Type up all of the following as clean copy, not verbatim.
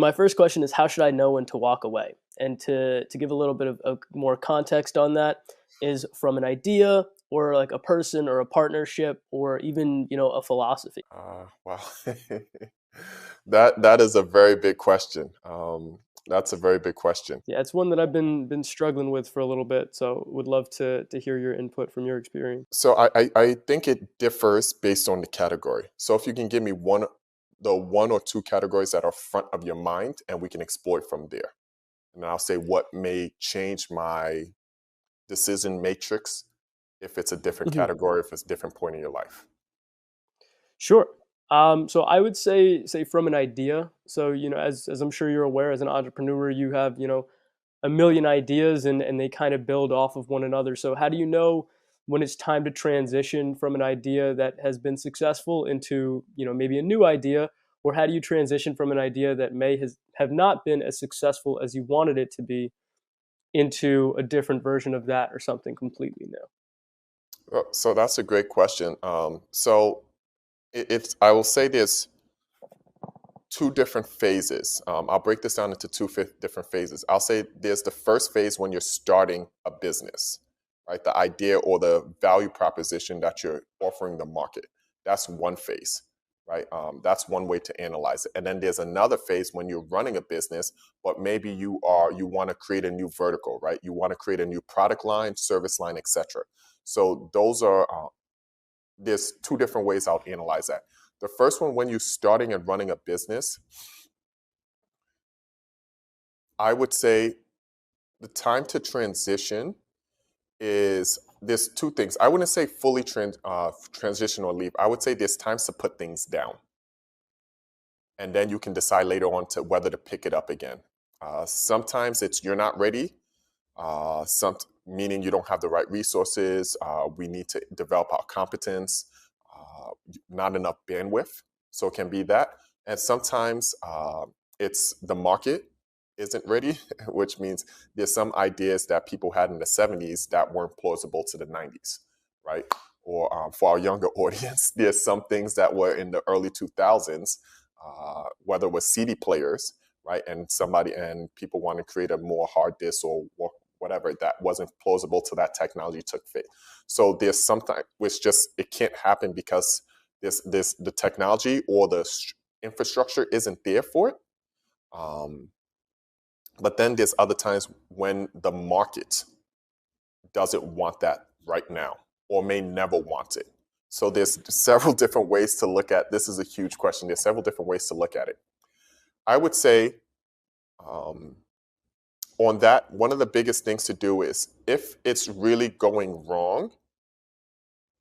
My first question is, how should I know when to walk away? And to give a little bit of more context on that, is from an idea or like a person or a partnership or even a philosophy. Wow. That is a very big question. That's a very big question. Yeah, it's one that I've been struggling with for a little bit. So would love to hear your input from your experience. So I think it differs based on the category. So if you can give me the one or two categories that are front of your mind, and we can explore it from there. And I'll say what may change my decision matrix if it's a different Mhm. category, if it's a different point in your life. Sure. So I would say from an idea. So as I'm sure you're aware, as an entrepreneur, you have a million ideas and they kind of build off of one another. So how do you know when it's time to transition from an idea that has been successful into, maybe a new idea, or how do you transition from an idea that have not been as successful as you wanted it to be into a different version of that or something completely new? So that's a great question. So it's I will say there's two different phases. I'll break this down into different phases. I'll say there's the first phase when you're starting a business, right? The idea or the value proposition that you're offering the market. That's one phase, right? That's one way to analyze it. And then there's another phase when you're running a business, but maybe you want to create a new vertical, right? You want to create a new product line, service line, etc. So those are there's two different ways I'll analyze that. The first one, when you're starting and running a business, I would say the time to transition is there's two things. I wouldn't say fully transition or leave. I would say there's times to put things down, and then you can decide later on to whether to pick it up again. Sometimes it's you're not ready, meaning you don't have the right resources. We need to develop our competence, not enough bandwidth. So it can be that. And sometimes it's the market isn't ready, which means there's some ideas that people had in the 70s that weren't plausible to the 90s, right? Or for our younger audience, there's some things that were in the early 2000s, whether it was CD players, right? And people want to create a more hard disk or whatever that wasn't plausible to that technology took fate. So there's something which just it can't happen because this the technology or the infrastructure isn't there for it. Um, but then there's other times when the market doesn't want that right now or may never want it. So there's several different ways to look at this is a huge question. There's several different ways to look at it. I would say um, on that, one of the biggest things to do is if it's really going wrong,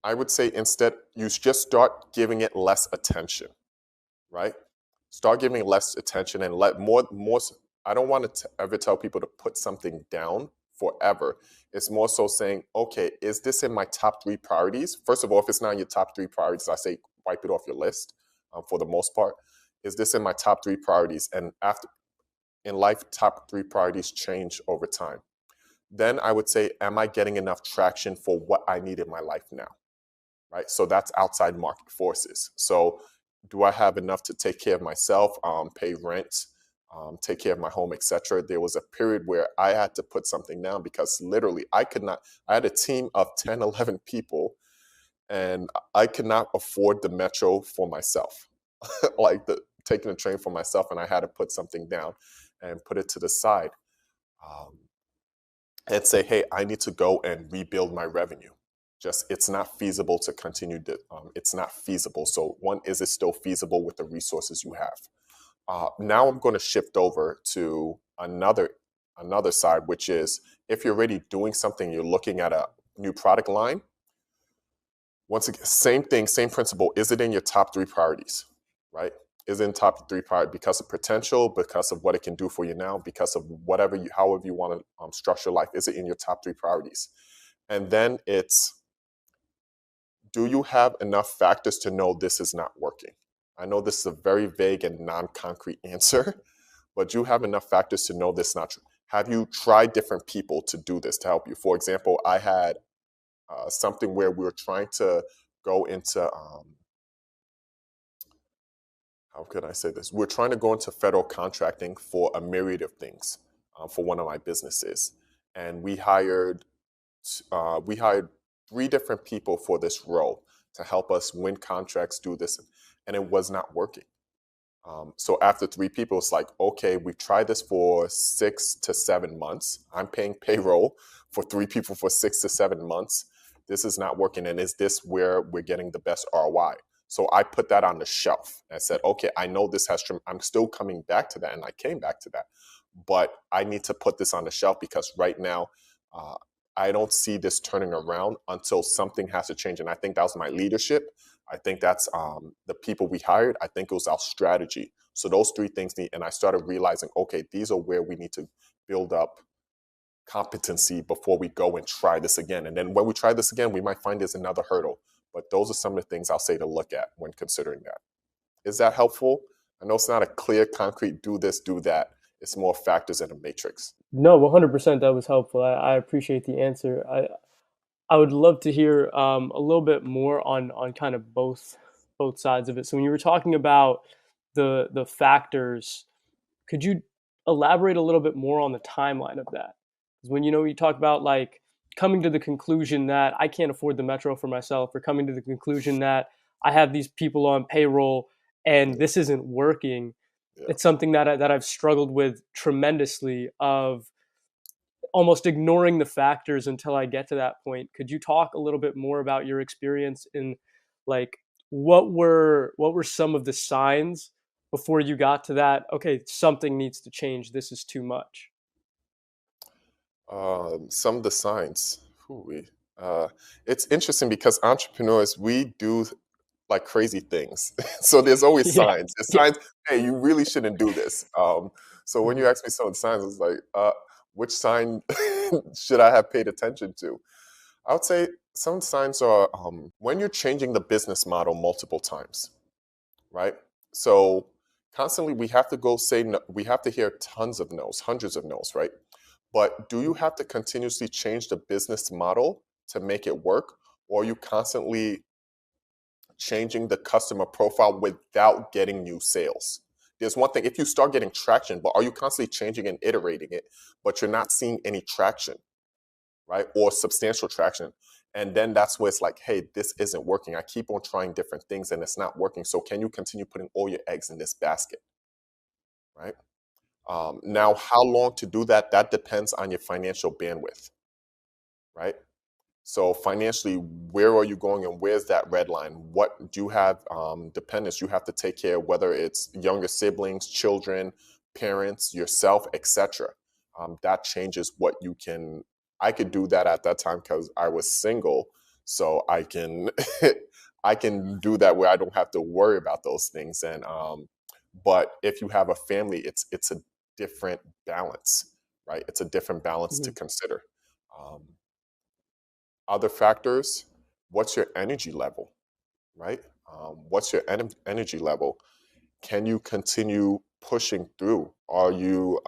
I would say instead you just start giving it less attention, right? Start giving less attention and let more. I don't want to ever tell people to put something down forever. It's more so saying, okay, is this in my top three priorities? First of all, if it's not in your top three priorities, I say wipe it off your list for the most part. Is this in my top three priorities? And after in life, top three priorities change over time. Then I would say, am I getting enough traction for what I need in my life now? Right? So that's outside market forces. So do I have enough to take care of myself, pay rent, take care of my home, etc.? There was a period where I had to put something down because literally I could not, I had a team of 10, 11 people and I could not afford the metro for myself, like taking a train for myself, and I had to put something down and put it to the side um, and say, hey, I need to go and rebuild my revenue. Just it's not feasible to continue. It's not feasible. So one, is it still feasible with the resources you have? Now I'm going to shift over to another side, which is if you're already doing something, you're looking at a new product line. Once again, same thing, same principle. Is it in your top three priorities, right? Is it in top three priorities because of potential, because of what it can do for you now, because of however you want to structure life? Is it in your top three priorities? And then it's, do you have enough factors to know this is not working? I know this is a very vague and non-concrete answer, but do you have enough factors to know this is not true? Have you tried different people to do this to help you? For example, I had something where we were trying to go into how can I say this? We're trying to go into federal contracting for a myriad of things for one of my businesses, and we hired three different people for this role to help us win contracts, do this, and it was not working. So after three people, it's like, okay, we've tried this for 6 to 7 months. I'm paying payroll for three people for 6 to 7 months. This is not working. And is this where we're getting the best ROI? So I put that on the shelf and said, okay, I know this has, I'm still coming back to that. And I came back to that. But I need to put this on the shelf because right now, uh, I don't see this turning around until something has to change. And I think that was my leadership. I think that's the people we hired. I think it was our strategy. So those three things need, and I started realizing, okay, these are where we need to build up competency before we go and try this again. And then when we try this again, we might find there's another hurdle. But those are some of the things I'll say to look at when considering that. Is that helpful? I know it's not a clear, concrete, do this, do that. It's more factors in a matrix. No, 100% that was helpful. I appreciate the answer. I would love to hear a little bit more on kind of both sides of it. So when you were talking about the factors, could you elaborate a little bit more on the timeline of that? Because when you talk about like coming to the conclusion that I can't afford the metro for myself, or coming to the conclusion that I have these people on payroll and Yeah, this isn't working, yeah. it's something that I've struggled with tremendously of almost ignoring the factors until I get to that point. Could you talk a little bit more about your experience in like what were some of the signs before you got to that, okay, something needs to change. This is too much. Some of the signs. Ooh-wee. It's interesting because entrepreneurs, we do like crazy things. So there's always Yeah. signs. There's Yeah. signs, hey, you really shouldn't do this. So when you Mhm. ask me some of the signs, it's like, which sign should I have paid attention to? I would say some signs are when you're changing the business model multiple times, right? So constantly we have to go say no, we have to hear tons of no's, hundreds of no's, right? But do you have to continuously change the business model to make it work? Or are you constantly changing the customer profile without getting new sales? There's one thing, if you start getting traction, but are you constantly changing and iterating it, but you're not seeing any traction, right? Or substantial traction. And then that's where it's like, hey, this isn't working. I keep on trying different things and it's not working. So can you continue putting all your eggs in this basket, right? Now, how long to do that? That depends on your financial bandwidth, right? So financially, where are you going and where's that red line? What do you have dependents you have to take care of, whether it's younger siblings, children, parents, yourself, etc. That changes what you can. I could do that at that time because I was single, so I can I can do that where I don't have to worry about those things. And but if you have a family, it's a different balance, right? It's a different balance to Mhm. consider. Um, Other factors, what's your energy level, right? What's your energy level? Can you continue pushing through? Are you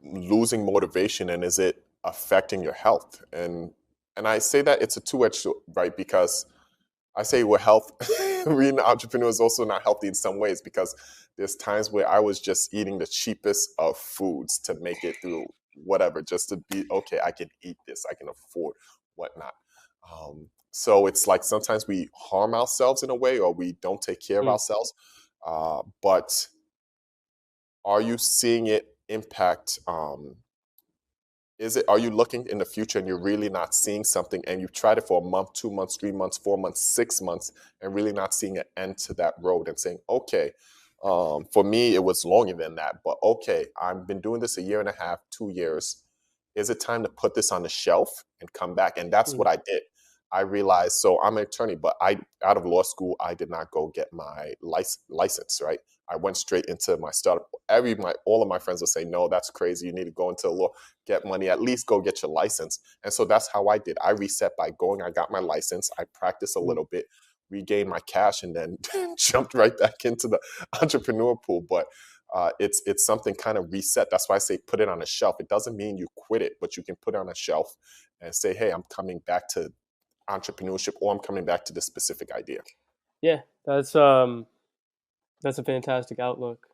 losing motivation and is it affecting your health? And I say that it's a two-edged sword, right? Because I say with health, being an entrepreneur is also not healthy in some ways because there's times where I was just eating the cheapest of foods to make it through whatever, just to be okay. I can eat this, I can afford whatnot. So it's like sometimes we harm ourselves in a way, or we don't take care of Mm. ourselves. But are you seeing it impact? Is it, are you looking in the future and you're really not seeing something and you've tried it for a month, 2 months, 3 months, 4 months, 6 months, and really not seeing an end to that road and saying, okay, for me, it was longer than that, but okay, I've been doing this a year and a half, 2 years. Is it time to put this on the shelf and come back? And that's what Mm. I did. I realized, so I'm an attorney, but out of law school, I did not go get my license, right? I went straight into my startup. All of my friends would say, no, that's crazy. You need to go into law, get money, at least go get your license. And so that's how I did. I reset by going, I got my license, I practiced a Mm. little bit, regained my cash, and then jumped right back into the entrepreneur pool. But it's something kind of reset. That's why I say put it on a shelf. It doesn't mean you quit it, but you can put it on a shelf and say, hey, I'm coming back to entrepreneurship or I'm coming back to this specific idea. Yeah, That's um that's a fantastic outlook.